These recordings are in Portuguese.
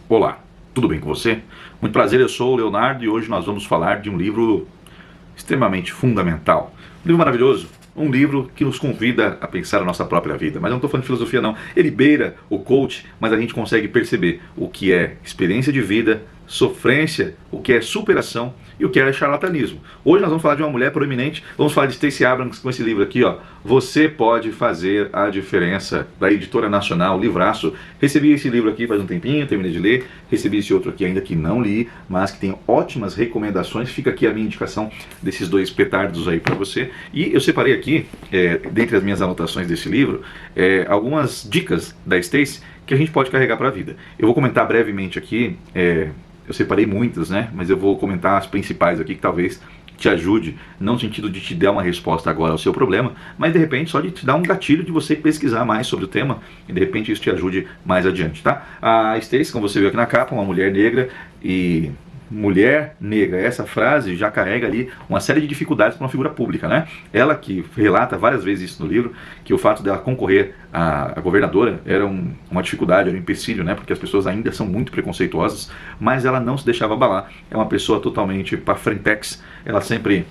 Olá, tudo bem com você? Muito prazer, eu sou o Leonardo e hoje nós vamos falar de um livro extremamente fundamental. Um livro maravilhoso, um livro que nos convida a pensar a nossa própria vida. Mas eu não estou falando de filosofia não, ele beira o coach, mas a gente consegue perceber o que é experiência de vida, sofrência, o que é superação e o que é charlatanismo. Hoje nós vamos falar de uma mulher proeminente, vamos falar de Stacey Abrams com esse livro aqui, ó. Você pode fazer a diferença, da Editora Nacional, livraço. Recebi esse livro aqui faz um tempinho, terminei de ler, recebi esse outro aqui ainda que não li, mas que tem ótimas recomendações. Fica aqui a minha indicação desses dois petardos aí para você. E eu separei aqui, dentre as minhas anotações desse livro, algumas dicas da Stacey que a gente pode carregar para a vida. Eu vou comentar brevemente aqui, eu separei muitas, né? Mas eu vou comentar as principais aqui que talvez te ajude, não no sentido de te dar uma resposta agora ao seu problema, mas de repente só de te dar um gatilho de você pesquisar mais sobre o tema e de repente isso te ajude mais adiante, tá? A Stacey, como você viu aqui na capa, uma mulher negra e... mulher negra, essa frase já carrega ali uma série de dificuldades para uma figura pública, né? Ela que relata várias vezes isso no livro, que o fato dela concorrer a governadora era uma dificuldade, era um empecilho, né? Porque as pessoas ainda são muito preconceituosas, mas ela não se deixava abalar, é uma pessoa totalmente para frentex, ela sempre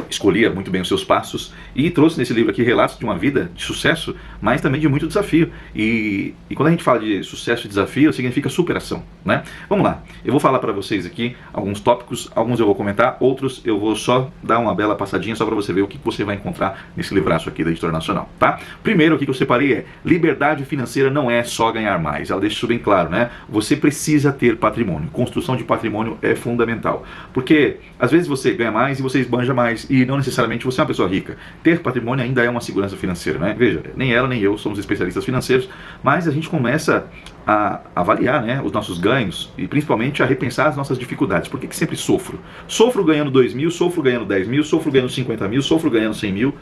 escolhia muito bem os seus passos e trouxe nesse livro aqui relatos de uma vida de sucesso, mas também de muito desafio. E quando a gente fala de sucesso e desafio, significa superação, né? Vamos lá, eu vou falar para vocês aqui alguns tópicos, alguns eu vou comentar, outros eu vou só dar uma bela passadinha só para você ver o que você vai encontrar nesse livraço aqui da Editora Nacional, tá? Primeiro, o que eu separei é: liberdade financeira não é só ganhar mais. Ela deixa isso bem claro, né? Você precisa ter patrimônio. Construção de patrimônio é fundamental, porque às vezes você ganha mais e você esbanja mais, e não necessariamente você é uma pessoa rica. Ter patrimônio ainda é uma segurança financeira, né? Veja, nem ela nem eu somos especialistas financeiros, mas a gente começa a avaliar, né, os nossos ganhos e principalmente a repensar as nossas dificuldades. Por que sempre sofro? Sofro ganhando 2 mil, sofro ganhando 10 mil, sofro ganhando 50 mil, sofro ganhando 100 mil.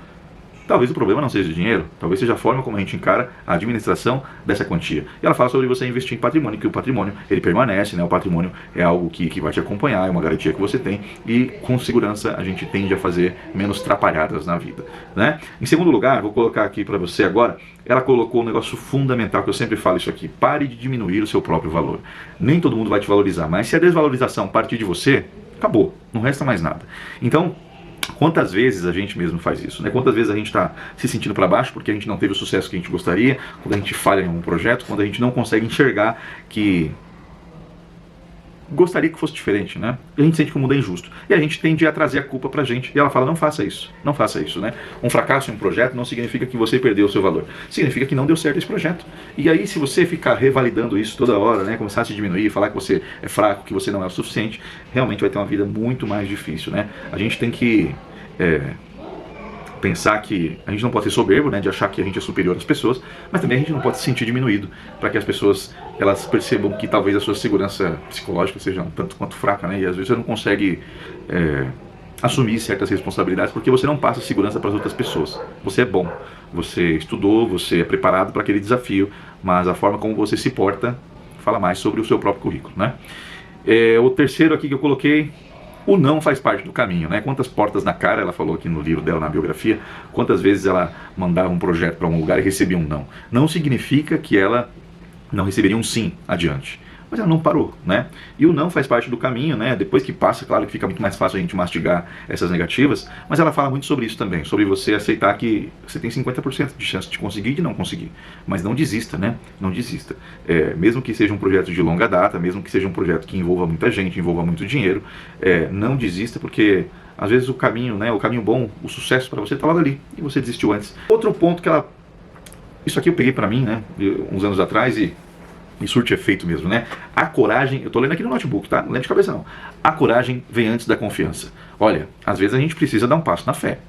Talvez o problema não seja o dinheiro, talvez seja a forma como a gente encara a administração dessa quantia. E ela fala sobre você investir em patrimônio, que o patrimônio, ele permanece, né? O patrimônio é algo que vai te acompanhar, é uma garantia que você tem e com segurança a gente tende a fazer menos trapalhadas na vida, né? Em segundo lugar, vou colocar aqui para você agora, ela colocou um negócio fundamental, que eu sempre falo isso aqui: pare de diminuir o seu próprio valor. Nem todo mundo vai te valorizar, mas se a desvalorização partir de você, acabou, não resta mais nada. Então, quantas vezes a gente mesmo faz isso, né? Quantas vezes a gente está se sentindo para baixo porque a gente não teve o sucesso que a gente gostaria, quando a gente falha em um projeto, quando a gente não consegue enxergar que gostaria que fosse diferente, né? E a gente sente que o mundo é injusto. E a gente tende a trazer a culpa pra gente. E ela fala: não faça isso, não faça isso, né? Um fracasso em um projeto não significa que você perdeu o seu valor. Significa que não deu certo esse projeto. E aí, se você ficar revalidando isso toda hora, né? Começar a se diminuir, falar que você é fraco, que você não é o suficiente, realmente vai ter uma vida muito mais difícil, né? A gente tem que pensar que a gente não pode ser soberbo, né, de achar que a gente é superior às pessoas, mas também a gente não pode se sentir diminuído, para que as pessoas elas percebam que talvez a sua segurança psicológica seja um tanto quanto fraca, né, e às vezes você não consegue assumir certas responsabilidades porque você não passa segurança para as outras pessoas. Você é bom, você estudou, você é preparado para aquele desafio, mas a forma como você se porta fala mais sobre o seu próprio currículo, né? O terceiro aqui que eu coloquei: o não faz parte do caminho, né? Quantas portas na cara, ela falou aqui no livro dela, na biografia, quantas vezes ela mandava um projeto para um lugar e recebia um não. Não significa que ela não receberia um sim adiante, mas ela não parou, né? E o não faz parte do caminho, né? Depois que passa, claro que fica muito mais fácil a gente mastigar essas negativas, mas ela fala muito sobre isso também, sobre você aceitar que você tem 50% de chance de conseguir e de não conseguir. Mas não desista, né? Não desista. Mesmo que seja um projeto de longa data, mesmo que seja um projeto que envolva muita gente, envolva muito dinheiro, não desista, porque às vezes o caminho, né? O caminho bom, o sucesso para você está logo ali e você desistiu antes. Outro ponto que ela... Isso aqui eu peguei para mim, né? Uns anos atrás e surte efeito mesmo, né? A coragem, eu tô lendo aqui no notebook, tá? Não lendo de cabeça não. A coragem vem antes da confiança. Olha, às vezes a gente precisa dar um passo na fé.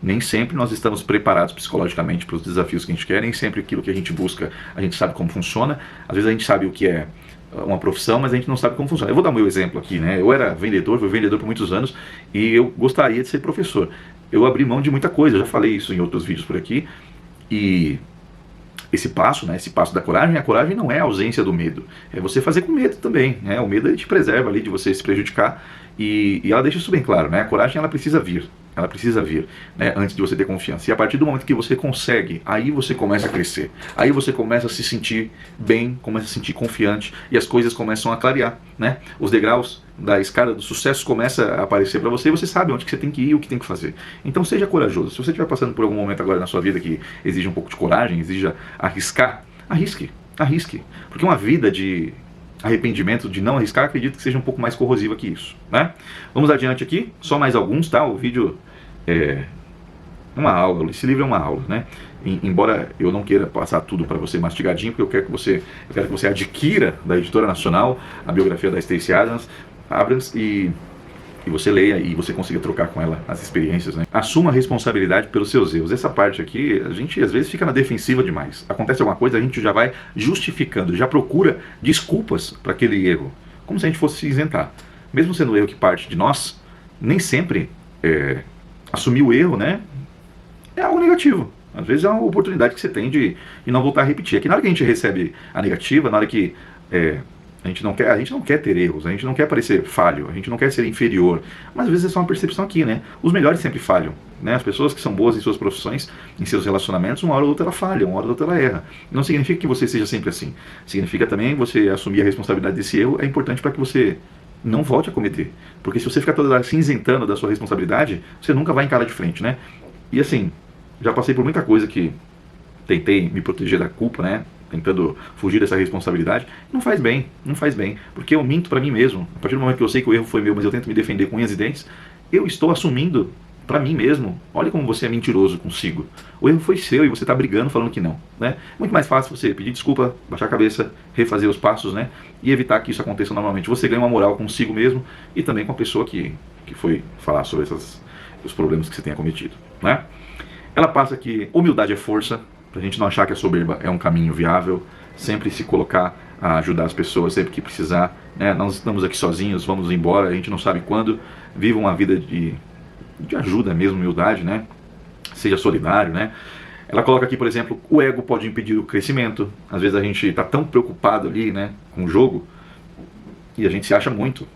Nem sempre nós estamos preparados psicologicamente para os desafios que a gente quer, nem sempre aquilo que a gente busca a gente sabe como funciona. Às vezes a gente sabe o que é uma profissão, mas a gente não sabe como funciona. Eu vou dar o meu exemplo aqui, né? Eu era vendedor, fui vendedor por muitos anos e eu gostaria de ser professor. Eu abri mão de muita coisa, eu já falei isso em outros vídeos por aqui, e esse passo, né, esse passo da coragem, a coragem não é a ausência do medo, é você fazer com medo também, o medo ele te preserva ali de você se prejudicar, e ela deixa isso bem claro, né, a coragem ela precisa vir, Ela precisa vir, né, antes de você ter confiança. E a partir do momento que você consegue, aí você começa a crescer. Aí você começa a se sentir bem, começa a se sentir confiante e as coisas começam a clarear, né? Os degraus da escada do sucesso começam a aparecer para você e você sabe onde que você tem que ir e o que tem que fazer. Então seja corajoso. Se você estiver passando por algum momento agora na sua vida que exige um pouco de coragem, exija arriscar, arrisque. Porque uma vida de arrependimento, de não arriscar, acredito que seja um pouco mais corrosiva que isso, né? Vamos adiante aqui, só mais alguns, tá? O vídeo é uma aula, esse livro é uma aula, né? Embora eu não queira passar tudo para você mastigadinho, porque eu quero que você adquira da Editora Nacional a biografia da Stacey Abrams e você leia e você consiga trocar com ela as experiências, né? Assuma a responsabilidade pelos seus erros. Essa parte aqui, a gente às vezes fica na defensiva demais. Acontece alguma coisa, a gente já vai justificando, já procura desculpas para aquele erro, como se a gente fosse se isentar. Mesmo sendo um erro que parte de nós, nem sempre assumir o erro, né, é algo negativo. Às vezes é uma oportunidade que você tem de não voltar a repetir. Aqui na hora que a gente recebe a negativa, na hora que a gente não quer ter erros, a gente não quer parecer falho, a gente não quer ser inferior, mas às vezes é só uma percepção aqui, né? Os melhores sempre falham, né? As pessoas que são boas em suas profissões, em seus relacionamentos, uma hora ou outra ela falha, uma hora ou outra ela erra. Não significa que você seja sempre assim. Significa também você assumir a responsabilidade desse erro, é importante para que você não volte a cometer. Porque se você ficar toda hora se isentando da sua responsabilidade, você nunca vai encarar de frente, né? E assim, já passei por muita coisa que tentei me proteger da culpa, né? Tentando fugir dessa responsabilidade, não faz bem, porque eu minto para mim mesmo. A partir do momento que eu sei que o erro foi meu, mas eu tento me defender com unhas e dentes, eu estou assumindo para mim mesmo. Olha como você é mentiroso consigo. O erro foi seu e você está brigando falando que não, né? Muito mais fácil você pedir desculpa, baixar a cabeça, refazer os passos, né? E evitar que isso aconteça novamente. Você ganha uma moral consigo mesmo e também com a pessoa que foi falar sobre os problemas que você tenha cometido, né? Ela passa que humildade é força. Pra gente não achar que a soberba é um caminho viável, sempre se colocar a ajudar as pessoas sempre que precisar, né? Nós estamos aqui sozinhos, vamos embora, a gente não sabe quando. Viva uma vida de ajuda mesmo, humildade, né? Seja solidário, né? Ela coloca aqui, por exemplo, o ego pode impedir o crescimento. Às vezes a gente está tão preocupado ali, né, com o jogo, e a gente se acha muito,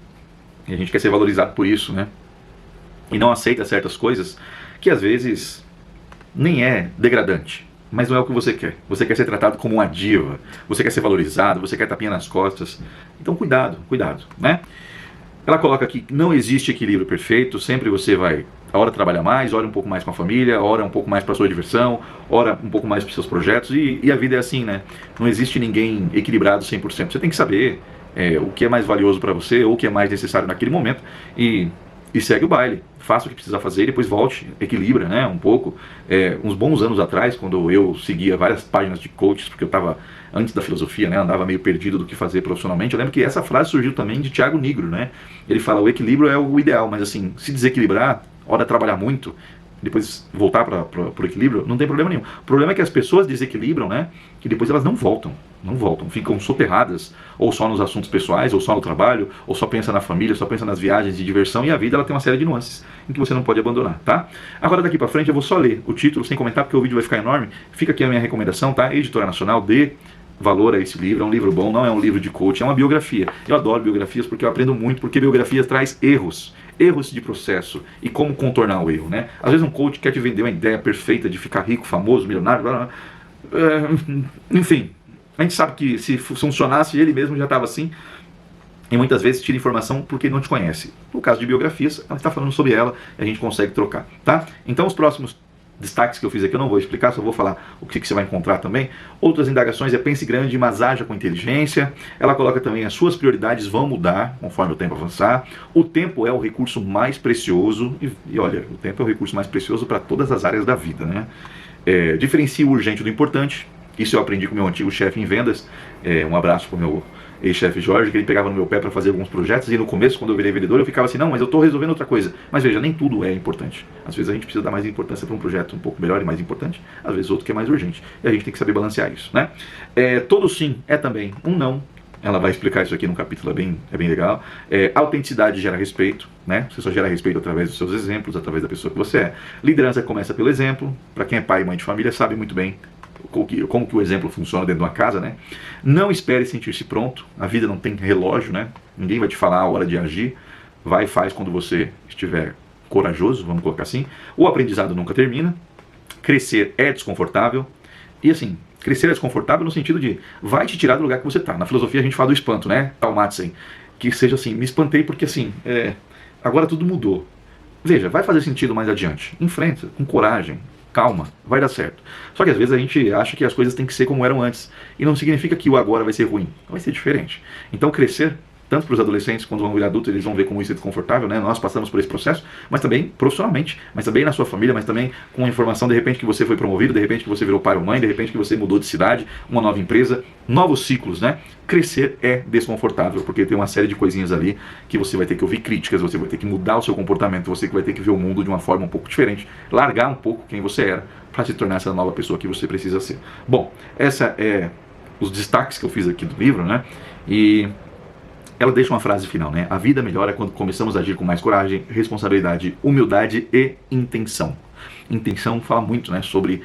e a gente quer ser valorizado por isso, né? E não aceita certas coisas que às vezes nem é degradante, mas não é o que você quer. Você quer ser tratado como uma diva, você quer ser valorizado, você quer tapinha nas costas. Então cuidado, né? Ela coloca aqui que não existe equilíbrio perfeito, sempre você vai, a hora trabalha mais, hora um pouco mais com a família, a hora um pouco mais para sua diversão, hora um pouco mais para seus projetos, e a vida é assim, né? Não existe ninguém equilibrado 100%. Você tem que saber o que é mais valioso para você, ou o que é mais necessário naquele momento, e segue o baile. Faça o que precisa fazer e depois volte, equilibra, né, um pouco. Uns bons anos atrás, quando eu seguia várias páginas de coaches, porque eu estava antes da filosofia, né, andava meio perdido do que fazer profissionalmente, eu lembro que essa frase surgiu também de Thiago Nigro, né? Ele fala, o equilíbrio é o ideal, mas assim, se desequilibrar, hora de trabalhar muito, depois voltar para o equilíbrio, não tem problema nenhum. O problema é que as pessoas desequilibram, né, que depois elas não voltam, ficam soterradas, ou só nos assuntos pessoais, ou só no trabalho, ou só pensa na família, só pensa nas viagens de diversão, e a vida ela tem uma série de nuances em que você não pode abandonar, tá? Agora daqui pra frente eu vou só ler o título sem comentar, porque o vídeo vai ficar enorme. Fica aqui a minha recomendação, tá? Editora Nacional, dê valor a esse livro, é um livro bom, não é um livro de coach, é uma biografia. Eu adoro biografias porque eu aprendo muito, porque biografias traz erros de processo e como contornar o erro, né? Às vezes um coach quer te vender uma ideia perfeita de ficar rico, famoso, milionário, blá, blá, blá. Enfim, a gente sabe que se funcionasse ele mesmo já estava assim, e muitas vezes tira informação porque não te conhece. No caso de biografias, ela está falando sobre ela e a gente consegue trocar, tá? Então os próximos destaques que eu fiz aqui eu não vou explicar, só vou falar o que você vai encontrar também. Outras indagações é pense grande, mas haja com inteligência. Ela coloca também as suas prioridades vão mudar conforme o tempo avançar. O tempo é o recurso mais precioso, e olha, o tempo é o recurso mais precioso para todas as áreas da vida, né? Diferencie o urgente do importante. Isso eu aprendi com o meu antigo chefe em vendas. Um abraço para o meu ex-chefe Jorge, que ele pegava no meu pé para fazer alguns projetos, e no começo, quando eu virei vendedor, eu ficava assim, não, mas eu estou resolvendo outra coisa. Mas veja, nem tudo é importante. Às vezes a gente precisa dar mais importância para um projeto um pouco melhor e mais importante, às vezes outro que é mais urgente. E a gente tem que saber balancear isso, né? Todo sim é também um não. Ela vai explicar isso aqui num capítulo, é bem legal. Autenticidade gera respeito, né? Você só gera respeito através dos seus exemplos, através da pessoa que você é. Liderança começa pelo exemplo. Para quem é pai e mãe de família sabe muito bem como que o exemplo funciona dentro de uma casa, né? Não espere sentir-se pronto. A vida não tem relógio, né? Ninguém vai te falar a hora de agir. Vai e faz quando você estiver corajoso, vamos colocar assim. O aprendizado nunca termina. Crescer é desconfortável. E assim, crescer é desconfortável no sentido de vai te tirar do lugar que você está. Na filosofia a gente fala do espanto, né? Taumatzen. Que seja assim, me espantei porque assim, agora tudo mudou. Veja, vai fazer sentido mais adiante. Enfrenta, com coragem, calma, vai dar certo. Só que às vezes a gente acha que as coisas têm que ser como eram antes. E não significa que o agora vai ser ruim. Vai ser diferente. Então crescer, tanto para os adolescentes, quando vão virar adultos, eles vão ver como isso é desconfortável, né? Nós passamos por esse processo, mas também profissionalmente, mas também na sua família, mas também com a informação, de repente, que você foi promovido, de repente que você virou pai ou mãe, de repente que você mudou de cidade, uma nova empresa, novos ciclos, né? Crescer é desconfortável, porque tem uma série de coisinhas ali que você vai ter que ouvir críticas, você vai ter que mudar o seu comportamento, você que vai ter que ver o mundo de uma forma um pouco diferente, largar um pouco quem você era, para se tornar essa nova pessoa que você precisa ser. Bom, essa é os destaques que eu fiz aqui do livro, né? E ela deixa uma frase final, né? A vida melhora quando começamos a agir com mais coragem, responsabilidade, humildade e intenção. Intenção fala muito, né, sobre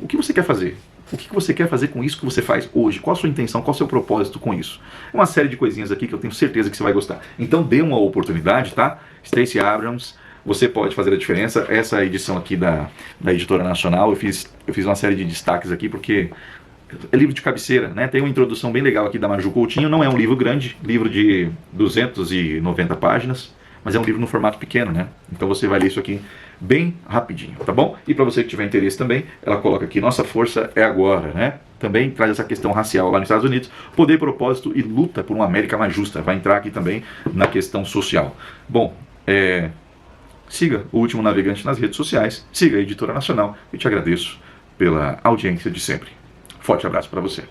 o que você quer fazer. O que você quer fazer com isso que você faz hoje? Qual a sua intenção? Qual o seu propósito com isso? É uma série de coisinhas aqui que eu tenho certeza que você vai gostar. Então dê uma oportunidade, tá? Stacey Abrams, você pode fazer a diferença. Essa edição aqui da Editora Nacional, eu fiz uma série de destaques aqui porque é livro de cabeceira, né? Tem uma introdução bem legal aqui da Maju Coutinho. Não é um livro grande, livro de 290 páginas, mas é um livro no formato pequeno, né? Então você vai ler isso aqui bem rapidinho, tá bom? E para você que tiver interesse também, ela coloca aqui, nossa força é agora, né? Também traz essa questão racial lá nos Estados Unidos, poder, propósito e luta por uma América mais justa. Vai entrar aqui também na questão social. Bom, siga o Último Navegante nas redes sociais, siga a Editora Nacional e te agradeço pela audiência de sempre. Forte abraço para você.